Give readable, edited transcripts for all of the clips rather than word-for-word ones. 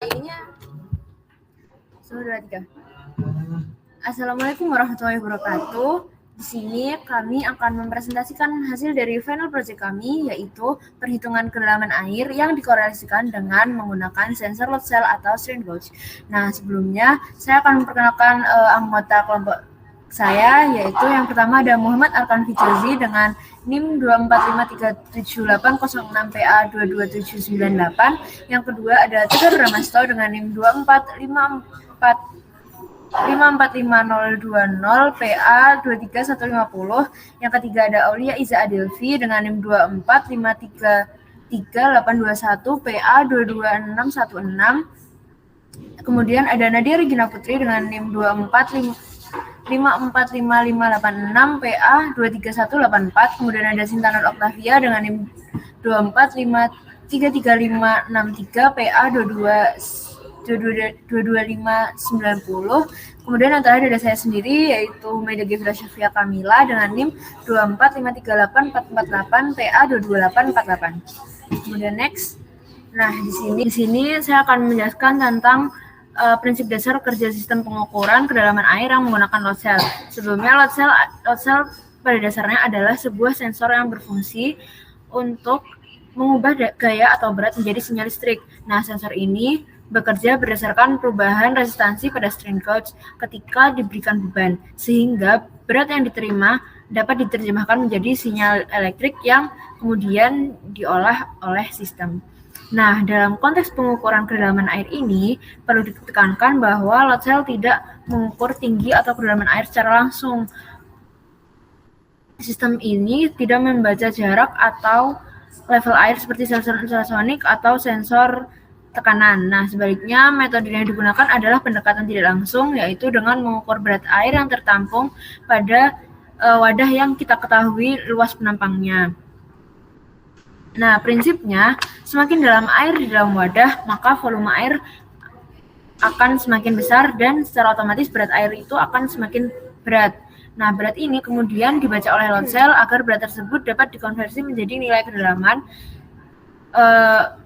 Ininya 1, 2, 3. Assalamualaikum warahmatullahi wabarakatuh. Di sini kami akan mempresentasikan hasil dari final project kami, yaitu perhitungan kedalaman air yang dikorelasikan dengan menggunakan sensor load cell atau strain gauge. Nah, sebelumnya saya akan memperkenalkan anggota kelompok saya, yaitu yang pertama ada Muhammad Arkan Fijazi dengan NIM 2453786PA22798. Yang kedua ada Tegar Ramasto dengan NIM 2454520 PA 23150. Yang ketiga ada Aulia Iza Adelvi dengan NIM 245333821 PA 22616. Kemudian ada Nadia Regina Putri dengan NIM 2454586 PA 23184. Kemudian ada Sintanar Octavia dengan NIM 2453353 PA 22590. Kemudian yang terakhir ada saya sendiri, yaitu Humaida Gevira Syafia Kamila dengan NIM 245384448 PA 22848. Kemudian next. Nah, di sini saya akan menjelaskan tentang prinsip dasar kerja sistem pengukuran kedalaman air yang menggunakan load cell. Sebelumnya load cell pada dasarnya adalah sebuah sensor yang berfungsi untuk mengubah gaya atau berat menjadi sinyal listrik. Nah, sensor ini bekerja berdasarkan perubahan resistansi pada strain gauge ketika diberikan beban, sehingga berat yang diterima dapat diterjemahkan menjadi sinyal elektrik yang kemudian diolah oleh sistem. Nah, dalam konteks pengukuran kedalaman air ini, perlu ditekankan bahwa load cell tidak mengukur tinggi atau kedalaman air secara langsung. Sistem ini tidak membaca jarak atau level air seperti sensor ultrasonik atau sensor tekanan. Nah, sebaliknya metode yang digunakan adalah pendekatan tidak langsung, yaitu dengan mengukur berat air yang tertampung pada wadah yang kita ketahui luas penampangnya. Nah, prinsipnya, semakin dalam air di dalam wadah, maka volume air akan semakin besar dan secara otomatis berat air itu akan semakin berat. Nah, berat ini kemudian dibaca oleh load cell agar berat tersebut dapat dikonversi menjadi nilai kedalaman.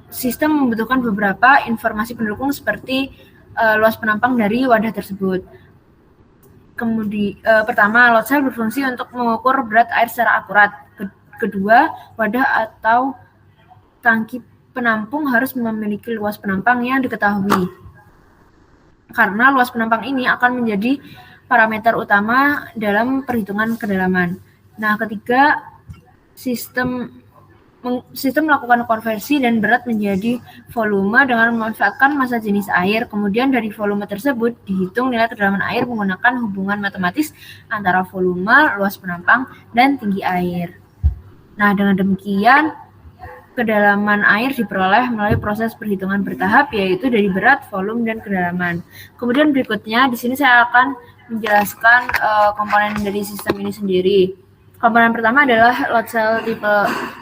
Sistem membutuhkan beberapa informasi pendukung seperti luas penampang dari wadah tersebut. Kemudian, pertama, load cell berfungsi untuk mengukur berat air secara akurat. Kedua, wadah atau tangki penampung harus memiliki luas penampang yang diketahui. Karena luas penampang ini akan menjadi parameter utama dalam perhitungan kedalaman. Nah, ketiga, sistem melakukan konversi dan berat menjadi volume dengan memanfaatkan massa jenis air. Kemudian dari volume tersebut dihitung nilai kedalaman air menggunakan hubungan matematis antara volume, luas penampang, dan tinggi air. Nah, dengan demikian, kedalaman air diperoleh melalui proses perhitungan bertahap, yaitu dari berat, volume, dan kedalaman. Kemudian berikutnya, di sini saya akan menjelaskan komponen dari sistem ini sendiri. Komponen pertama adalah load cell tipe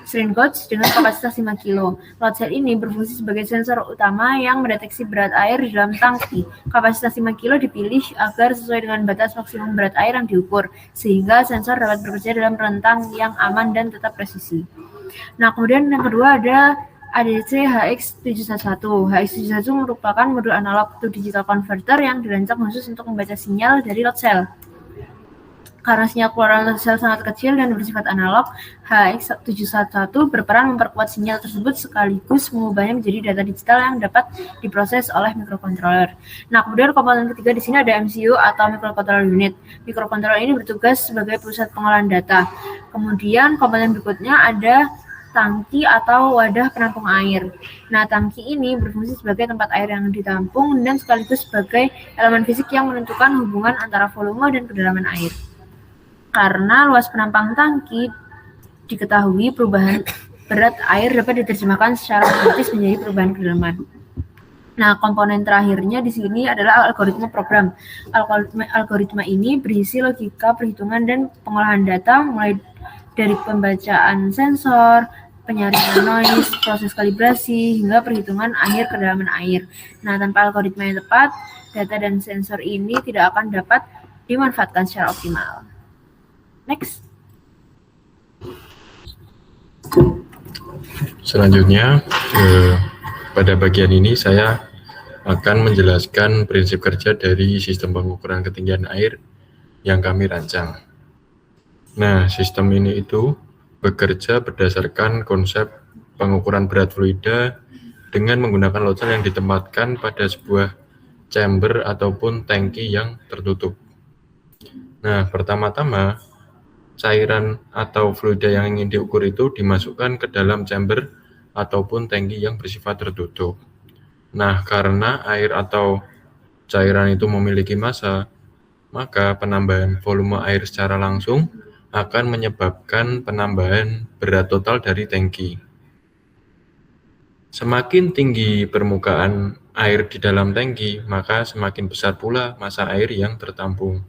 strain gauge dengan kapasitas 5 kg. Load cell ini berfungsi sebagai sensor utama yang mendeteksi berat air di dalam tangki. Kapasitas 5 kg dipilih agar sesuai dengan batas maksimum berat air yang diukur, sehingga sensor dapat bekerja dalam rentang yang aman dan tetap presisi. Nah, kemudian yang kedua ada ADC HX711. HX711 merupakan modul analog to digital converter yang dirancang khusus untuk membaca sinyal dari load cell. Karena sinyal keluaran load cell sangat kecil dan bersifat analog, HX711 berperan memperkuat sinyal tersebut sekaligus mengubahnya menjadi data digital yang dapat diproses oleh microcontroller. Nah, kemudian komponen ketiga di sini ada MCU atau microcontroller unit. Microcontroller ini bertugas sebagai pusat pengolahan data. Kemudian komponen berikutnya ada tangki atau wadah penampung air. Nah, tangki ini berfungsi sebagai tempat air yang ditampung dan sekaligus sebagai elemen fisik yang menentukan hubungan antara volume dan kedalaman air. Karena luas penampang tangki diketahui, perubahan berat air dapat diterjemahkan secara otomatis menjadi perubahan kedalaman. Nah, komponen terakhirnya di sini adalah algoritma program. Algoritma ini berisi logika perhitungan dan pengolahan data mulai dari pembacaan sensor, penyaringan noise, proses kalibrasi, hingga perhitungan akhir kedalaman air. Nah, tanpa algoritma yang tepat, data dan sensor ini tidak akan dapat dimanfaatkan secara optimal. Next. Selanjutnya, pada bagian ini saya akan menjelaskan prinsip kerja dari sistem pengukuran ketinggian air yang kami rancang. Nah, sistem ini itu bekerja berdasarkan konsep pengukuran berat fluida dengan menggunakan load cell yang ditempatkan pada sebuah chamber ataupun tangki yang tertutup. Nah, pertama-tama cairan atau fluida yang ingin diukur itu dimasukkan ke dalam chamber ataupun tangki yang bersifat tertutup. Nah, karena air atau cairan itu memiliki massa, maka penambahan volume air secara langsung akan menyebabkan penambahan berat total dari tangki. Semakin tinggi permukaan air di dalam tangki, maka semakin besar pula massa air yang tertampung.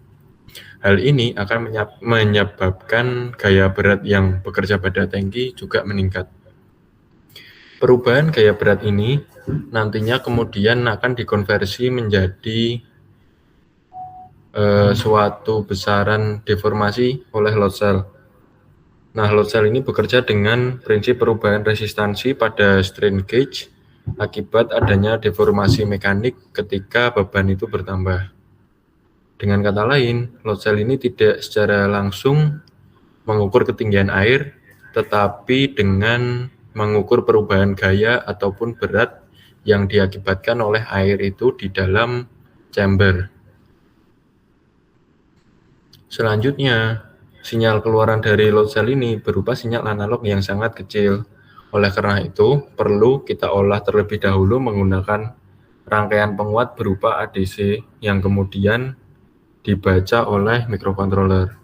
Hal ini akan menyebabkan gaya berat yang bekerja pada tangki juga meningkat. Perubahan gaya berat ini nantinya kemudian akan dikonversi menjadi suatu besaran deformasi oleh load cell. Nah, load cell ini bekerja dengan prinsip perubahan resistansi pada strain gauge akibat adanya deformasi mekanik ketika beban itu bertambah. Dengan kata lain, load cell ini tidak secara langsung mengukur ketinggian air, tetapi dengan mengukur perubahan gaya ataupun berat yang diakibatkan oleh air itu di dalam chamber. Selanjutnya, sinyal keluaran dari load cell ini berupa sinyal analog yang sangat kecil. Oleh karena itu, perlu kita olah terlebih dahulu menggunakan rangkaian penguat berupa ADC yang kemudian dibaca oleh microcontroller.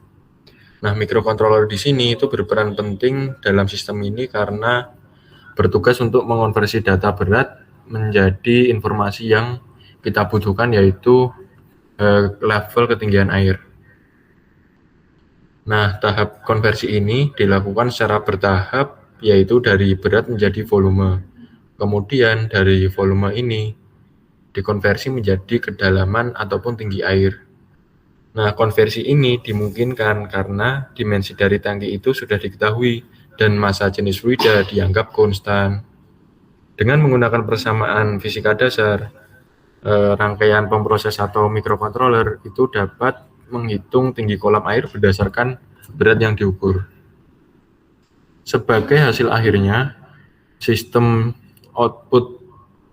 Nah, microcontroller di sini itu berperan penting dalam sistem ini karena bertugas untuk mengonversi data berat menjadi informasi yang kita butuhkan, yaitu level ketinggian air. Nah, tahap konversi ini dilakukan secara bertahap, yaitu dari berat menjadi volume. Kemudian dari volume ini dikonversi menjadi kedalaman ataupun tinggi air. Nah, konversi ini dimungkinkan karena dimensi dari tangki itu sudah diketahui dan massa jenis fluida dianggap konstan. Dengan menggunakan persamaan fisika dasar, rangkaian pemproses atau microcontroller itu dapat menghitung tinggi kolam air berdasarkan berat yang diukur. Sebagai hasil akhirnya, sistem output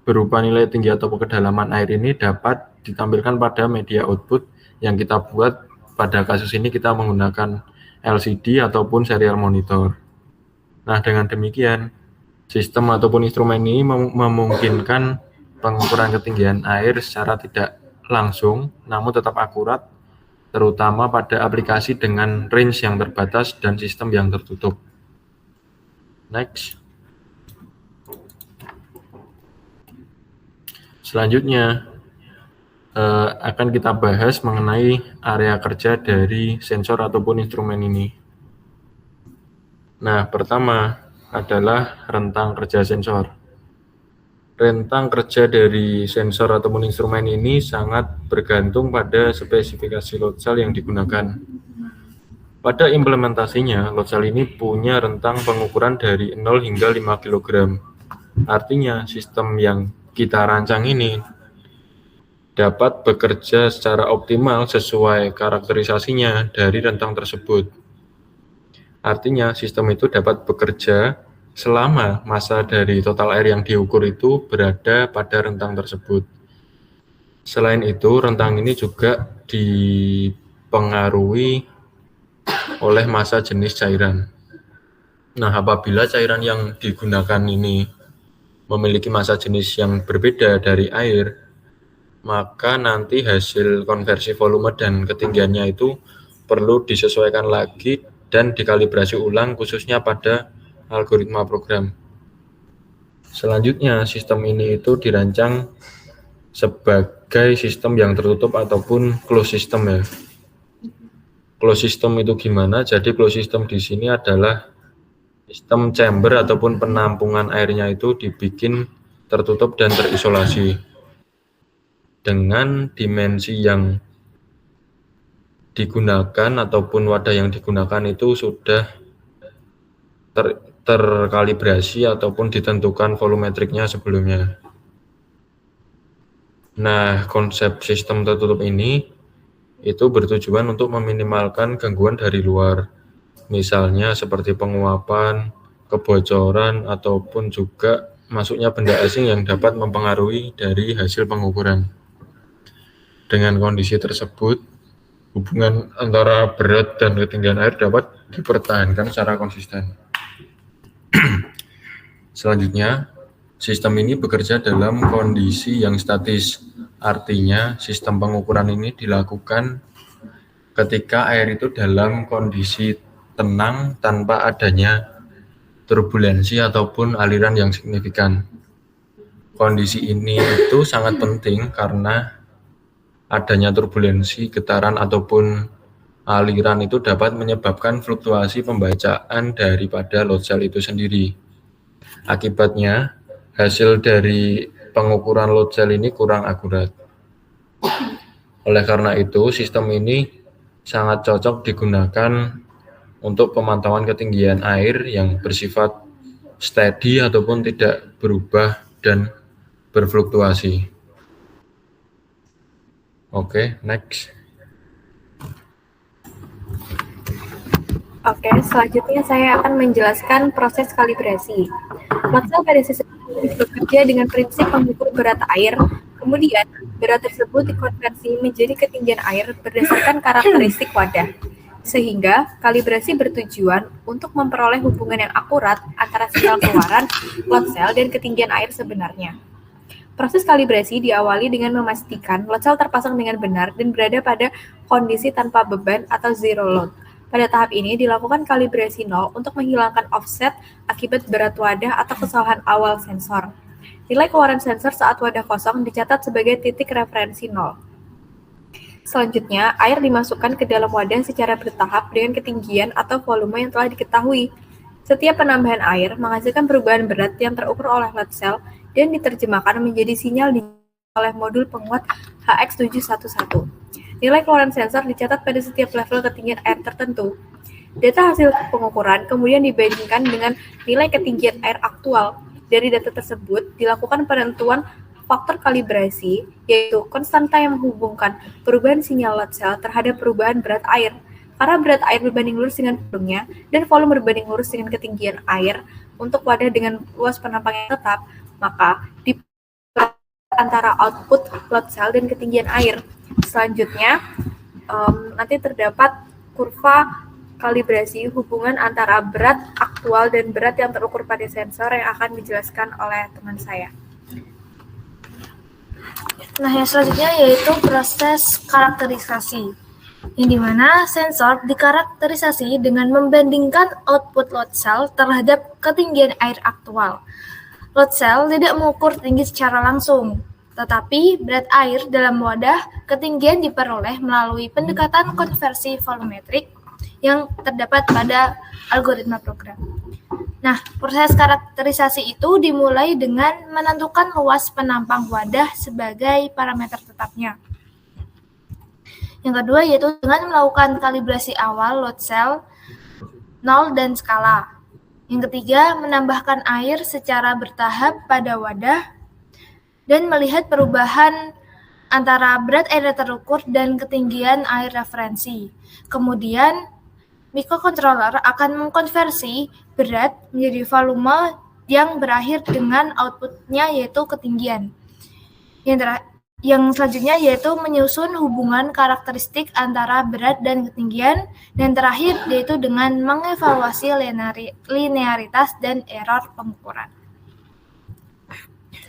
berupa nilai tinggi atau kedalaman air ini dapat ditampilkan pada media output yang kita buat. Pada kasus ini kita menggunakan LCD ataupun serial monitor. Nah, dengan demikian, sistem ataupun instrumen ini memungkinkan pengukuran ketinggian air secara tidak langsung, namun tetap akurat, terutama pada aplikasi dengan range yang terbatas dan sistem yang tertutup. Next. Selanjutnya, akan kita bahas mengenai area kerja dari sensor ataupun instrumen ini. Nah, pertama adalah rentang kerja sensor. Rentang kerja dari sensor ataupun instrumen ini sangat bergantung pada spesifikasi load cell yang digunakan. Pada implementasinya, load cell ini punya rentang pengukuran dari 0 hingga 5 kg. Artinya, sistem yang kita rancang ini dapat bekerja secara optimal sesuai karakterisasinya dari rentang tersebut. Artinya, sistem itu dapat bekerja selama massa dari total air yang diukur itu berada pada rentang tersebut. Selain itu, rentang ini juga dipengaruhi oleh massa jenis cairan. Nah, apabila cairan yang digunakan ini memiliki massa jenis yang berbeda dari air, maka nanti hasil konversi volume dan ketinggiannya itu perlu disesuaikan lagi dan dikalibrasi ulang khususnya pada algoritma program. Selanjutnya, sistem ini itu dirancang sebagai sistem yang tertutup ataupun closed system ya. Closed system itu gimana? Jadi closed system di sini adalah sistem chamber ataupun penampungan airnya itu dibikin tertutup dan terisolasi dengan dimensi yang digunakan ataupun wadah yang digunakan itu sudah terkalibrasi ataupun ditentukan volumetriknya sebelumnya. Nah, konsep sistem tertutup ini itu bertujuan untuk meminimalkan gangguan dari luar, misalnya seperti penguapan, kebocoran, ataupun juga masuknya benda asing yang dapat mempengaruhi dari hasil pengukuran. Dengan kondisi tersebut, hubungan antara berat dan ketinggian air dapat dipertahankan secara konsisten. Selanjutnya, sistem ini bekerja dalam kondisi yang statis. Artinya, sistem pengukuran ini dilakukan ketika air itu dalam kondisi tenang tanpa adanya turbulensi ataupun aliran yang signifikan. Kondisi ini itu sangat penting karena adanya turbulensi, getaran, ataupun aliran itu dapat menyebabkan fluktuasi pembacaan daripada load cell itu sendiri. Akibatnya, hasil dari pengukuran load cell ini kurang akurat. Oleh karena itu, sistem ini sangat cocok digunakan untuk pemantauan ketinggian air yang bersifat steady ataupun tidak berubah dan berfluktuasi. Oke, next. Oke, selanjutnya saya akan menjelaskan proses kalibrasi. Load cell pada sisi bekerja dengan prinsip mengukur berat air, kemudian berat tersebut dikonversi menjadi ketinggian air berdasarkan karakteristik wadah. Sehingga kalibrasi bertujuan untuk memperoleh hubungan yang akurat antara sinyal keluaran load cell dan ketinggian air sebenarnya. Proses kalibrasi diawali dengan memastikan load cell terpasang dengan benar dan berada pada kondisi tanpa beban atau zero load. Pada tahap ini dilakukan kalibrasi nol untuk menghilangkan offset akibat berat wadah atau kesalahan awal sensor. Nilai keluaran sensor saat wadah kosong dicatat sebagai titik referensi nol. Selanjutnya, air dimasukkan ke dalam wadah secara bertahap dengan ketinggian atau volume yang telah diketahui. Setiap penambahan air menghasilkan perubahan berat yang terukur oleh load cell dan diterjemahkan menjadi sinyal oleh modul penguat HX711. Nilai keluaran sensor dicatat pada setiap level ketinggian air tertentu. Data hasil pengukuran kemudian dibandingkan dengan nilai ketinggian air aktual. Dari data tersebut dilakukan penentuan faktor kalibrasi, yaitu konstanta yang menghubungkan perubahan sinyal load cell terhadap perubahan berat air. Karena berat air berbanding lurus dengan volumenya dan volume berbanding lurus dengan ketinggian air untuk wadah dengan luas penampang yang tetap, maka di antara output load cell dan ketinggian air. Selanjutnya, nanti terdapat kurva kalibrasi hubungan antara berat aktual dan berat yang terukur pada sensor yang akan dijelaskan oleh teman saya. Nah, yang selanjutnya yaitu proses karakterisasi, yang dimana sensor dikarakterisasi dengan membandingkan output load cell terhadap ketinggian air aktual. Load cell tidak mengukur tinggi secara langsung, tetapi berat air dalam wadah ketinggian diperoleh melalui pendekatan konversi volumetrik yang terdapat pada algoritma program. Nah, proses karakterisasi itu dimulai dengan menentukan luas penampang wadah sebagai parameter tetapnya. Yang kedua yaitu dengan melakukan kalibrasi awal load cell, nol, dan skala. Yang ketiga, menambahkan air secara bertahap pada wadah dan melihat perubahan antara berat air terukur dan ketinggian air referensi. Kemudian, mikrokontroler akan mengkonversi berat menjadi volume yang berakhir dengan outputnya yaitu ketinggian. Yang selanjutnya yaitu menyusun hubungan karakteristik antara berat dan ketinggian, dan terakhir yaitu dengan mengevaluasi linearitas dan error pengukuran.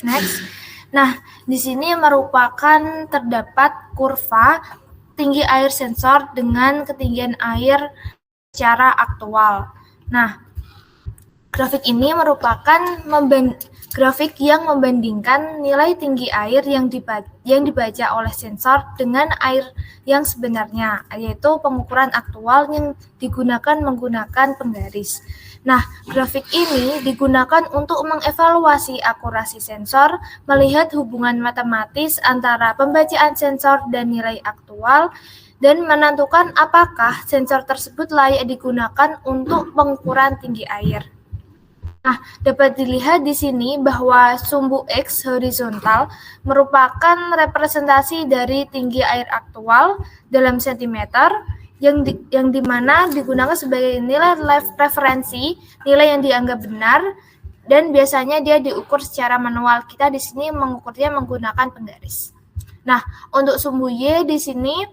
Next. Nah, di sini merupakan terdapat kurva tinggi air sensor dengan ketinggian air secara aktual. Nah, grafik ini merupakan grafik yang membandingkan nilai tinggi air yang dibaca oleh sensor dengan air yang sebenarnya, yaitu pengukuran aktual yang digunakan menggunakan penggaris. Nah, grafik ini digunakan untuk mengevaluasi akurasi sensor, melihat hubungan matematis antara pembacaan sensor dan nilai aktual, dan menentukan apakah sensor tersebut layak digunakan untuk pengukuran tinggi air. Nah, dapat dilihat di sini bahwa sumbu X horizontal merupakan representasi dari tinggi air aktual dalam sentimeter yang dimana digunakan sebagai nilai referensi, nilai yang dianggap benar, dan biasanya dia diukur secara manual. Kita di sini mengukurnya menggunakan penggaris. Nah, untuk sumbu Y di sini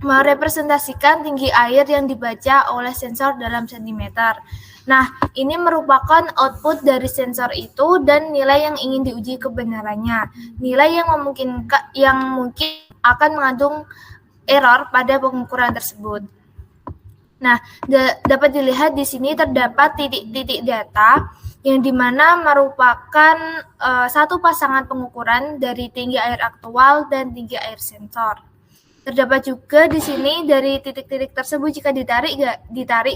merepresentasikan tinggi air yang dibaca oleh sensor dalam sentimeter. Nah, ini merupakan output dari sensor itu dan nilai yang ingin diuji kebenarannya. Nilai yang mungkin akan mengandung error pada pengukuran tersebut. Nah, dapat dilihat di sini terdapat titik-titik data yang dimana merupakan satu pasangan pengukuran dari tinggi air aktual dan tinggi air sensor. Terdapat juga di sini dari titik-titik tersebut jika ditarik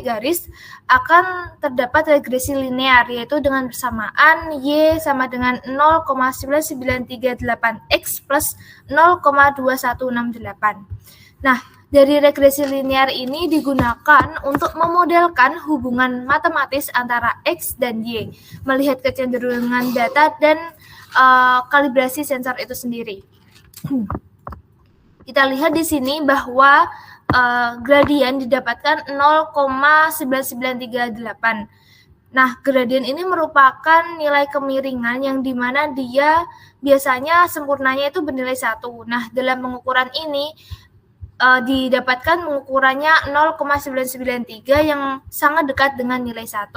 garis akan terdapat regresi linear, yaitu dengan bersamaan Y sama dengan 0,9938X plus 0,2168. Nah, dari regresi linear ini digunakan untuk memodelkan hubungan matematis antara X dan Y, melihat kecenderungan data dan kalibrasi sensor itu sendiri. Kita lihat di sini bahwa gradien didapatkan 0,9938. Nah, gradien ini merupakan nilai kemiringan yang dimana dia biasanya sempurnanya itu bernilai 1. Nah, dalam pengukuran ini didapatkan pengukurannya 0,993 yang sangat dekat dengan nilai 1.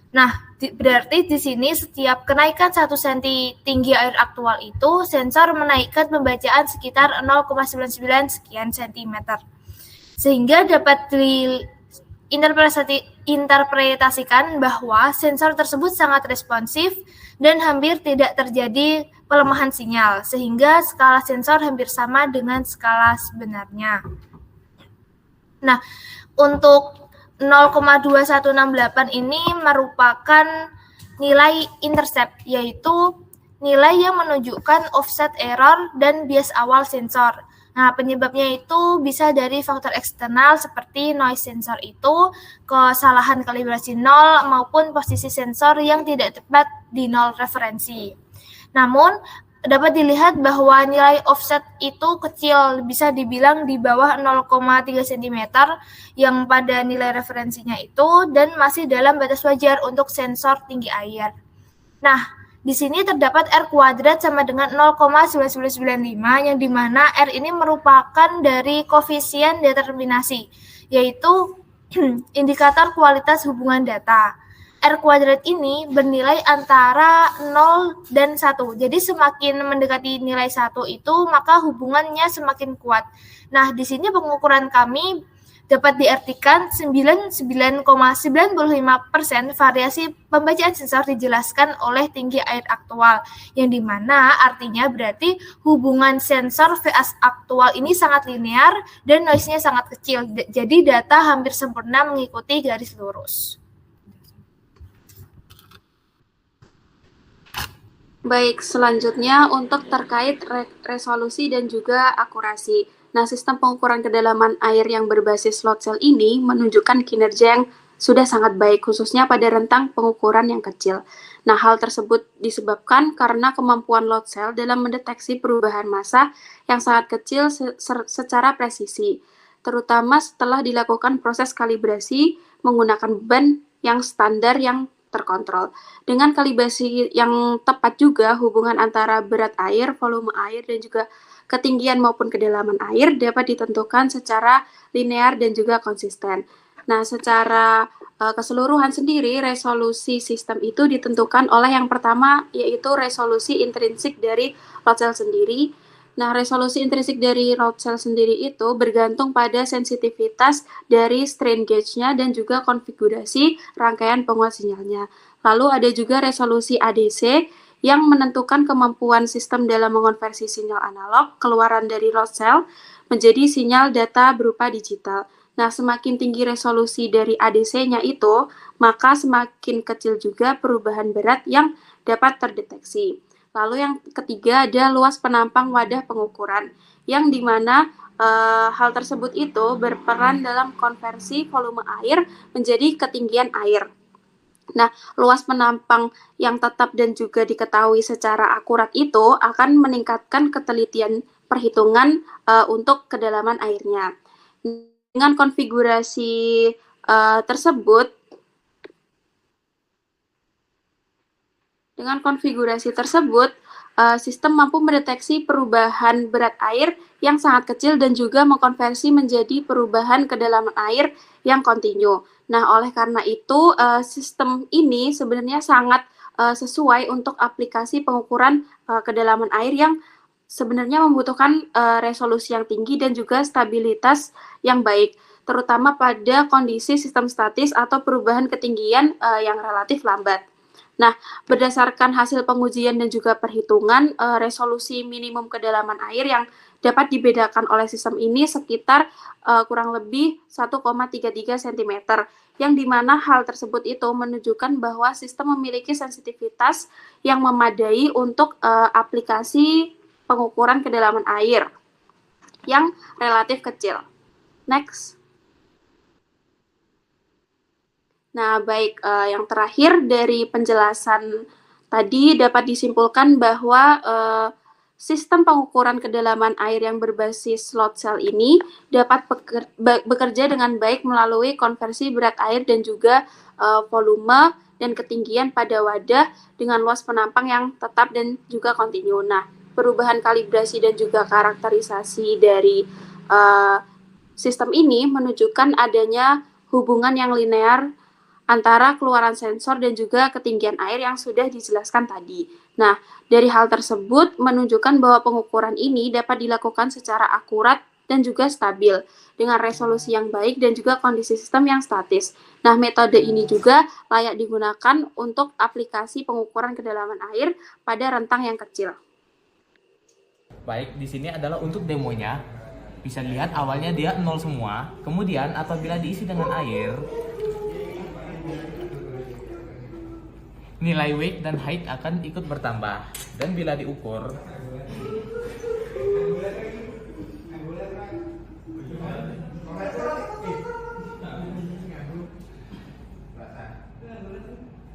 Nah, berarti di sini setiap kenaikan 1 cm tinggi air aktual itu, sensor menaikkan pembacaan sekitar 0,99 sekian cm. Sehingga dapat diinterpretasikan bahwa sensor tersebut sangat responsif dan hampir tidak terjadi pelemahan sinyal, sehingga skala sensor hampir sama dengan skala sebenarnya. Nah, untuk 0,2168 ini merupakan nilai intercept, yaitu nilai yang menunjukkan offset error dan bias awal sensor. Nah, penyebabnya itu bisa dari faktor eksternal seperti noise sensor itu, kesalahan kalibrasi nol, maupun posisi sensor yang tidak tepat di nol referensi. Namun, dapat dilihat bahwa nilai offset itu kecil, bisa dibilang di bawah 0,3 cm yang pada nilai referensinya itu, dan masih dalam batas wajar untuk sensor tinggi air. Nah, di sini terdapat R kuadrat sama dengan 0,9995, yang dimana R ini merupakan dari koefisien determinasi, yaitu indikator kualitas hubungan data. R kuadrat ini bernilai antara 0 dan 1. Jadi semakin mendekati nilai 1 itu, maka hubungannya semakin kuat. Nah, di sini pengukuran kami dapat diartikan 99,95% variasi pembacaan sensor dijelaskan oleh tinggi air aktual, yang dimana artinya berarti hubungan sensor vs aktual ini sangat linear dan noise-nya sangat kecil. Jadi data hampir sempurna mengikuti garis lurus. Baik, selanjutnya untuk terkait resolusi dan juga akurasi. Nah, sistem pengukuran kedalaman air yang berbasis load cell ini menunjukkan kinerja yang sudah sangat baik, khususnya pada rentang pengukuran yang kecil. Nah, hal tersebut disebabkan karena kemampuan load cell dalam mendeteksi perubahan massa yang sangat kecil secara presisi, terutama setelah dilakukan proses kalibrasi menggunakan beban yang standar yang terkontrol. Dengan kalibrasi yang tepat juga, hubungan antara berat air, volume air, dan juga ketinggian maupun kedalaman air dapat ditentukan secara linear dan juga konsisten. Nah, secara keseluruhan sendiri, resolusi sistem itu ditentukan oleh yang pertama, yaitu resolusi intrinsik dari load cell sendiri. Nah, resolusi intrinsik dari load cell sendiri itu bergantung pada sensitivitas dari strain gauge-nya dan juga konfigurasi rangkaian penguat sinyalnya. Lalu ada juga resolusi ADC yang menentukan kemampuan sistem dalam mengonversi sinyal analog keluaran dari load cell menjadi sinyal data berupa digital. Nah, semakin tinggi resolusi dari ADC-nya itu, maka semakin kecil juga perubahan berat yang dapat terdeteksi. Lalu yang ketiga ada luas penampang wadah pengukuran, yang dimana hal tersebut itu berperan dalam konversi volume air menjadi ketinggian air. Nah, luas penampang yang tetap dan juga diketahui secara akurat itu akan meningkatkan ketelitian perhitungan untuk kedalaman airnya. Dengan konfigurasi tersebut, sistem mampu mendeteksi perubahan berat air yang sangat kecil dan juga mengkonversi menjadi perubahan kedalaman air yang kontinu. Nah, oleh karena itu, sistem ini sebenarnya sangat sesuai untuk aplikasi pengukuran kedalaman air yang sebenarnya membutuhkan resolusi yang tinggi dan juga stabilitas yang baik, terutama pada kondisi sistem statis atau perubahan ketinggian yang relatif lambat. Nah, berdasarkan hasil pengujian dan juga perhitungan, resolusi minimum kedalaman air yang dapat dibedakan oleh sistem ini sekitar kurang lebih 1,33 cm, yang dimana hal tersebut itu menunjukkan bahwa sistem memiliki sensitivitas yang memadai untuk aplikasi pengukuran kedalaman air yang relatif kecil. Next. Nah, baik, yang terakhir dari penjelasan tadi dapat disimpulkan bahwa sistem pengukuran kedalaman air yang berbasis slot cell ini dapat bekerja dengan baik melalui konversi berat air dan juga volume dan ketinggian pada wadah dengan luas penampang yang tetap dan juga kontinu. Nah, perubahan kalibrasi dan juga karakterisasi dari sistem ini menunjukkan adanya hubungan yang linear antara keluaran sensor dan juga ketinggian air yang sudah dijelaskan tadi. Nah, dari hal tersebut menunjukkan bahwa pengukuran ini dapat dilakukan secara akurat dan juga stabil dengan resolusi yang baik dan juga kondisi sistem yang statis. Nah, metode ini juga layak digunakan untuk aplikasi pengukuran kedalaman air pada rentang yang kecil. Baik, di sini adalah untuk demonya. Bisa dilihat awalnya dia 0 semua, kemudian apabila diisi dengan air, nilai weight dan height akan ikut bertambah, dan bila diukur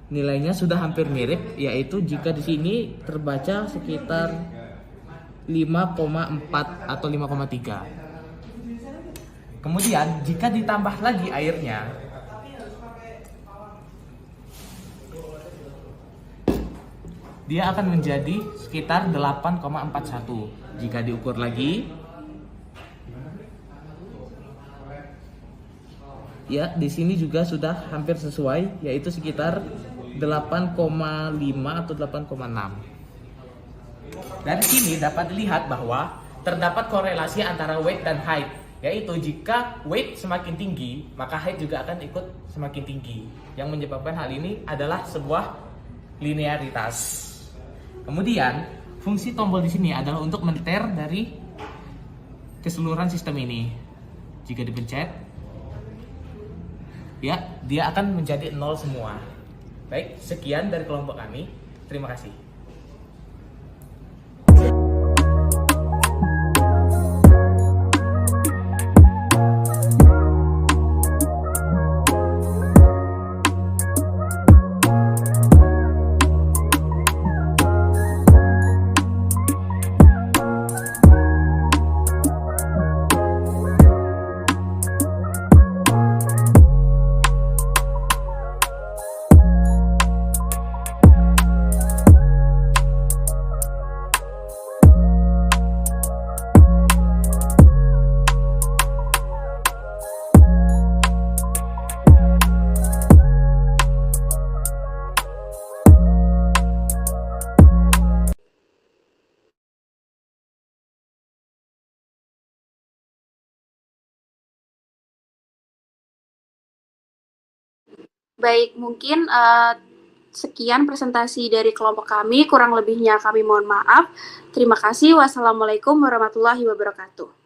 nilainya sudah hampir mirip, yaitu jika di sini terbaca sekitar 5,4 atau 5,3. Kemudian jika ditambah lagi airnya, dia akan menjadi sekitar 8,41. Jika diukur lagi, ya di sini juga sudah hampir sesuai, yaitu sekitar 8,5 atau 8,6. Dari sini dapat dilihat bahwa terdapat korelasi antara weight dan height, yaitu jika weight semakin tinggi, maka height juga akan ikut semakin tinggi. Yang menyebabkan hal ini adalah sebuah linearitas. Kemudian, fungsi tombol di sini adalah untuk men-tear dari keseluruhan sistem ini. Jika dipencet, ya, dia akan menjadi 0 semua. Baik, sekian dari kelompok kami. Terima kasih. Baik, mungkin sekian presentasi dari kelompok kami, kurang lebihnya kami mohon maaf. Terima kasih. Wassalamualaikum warahmatullahi wabarakatuh.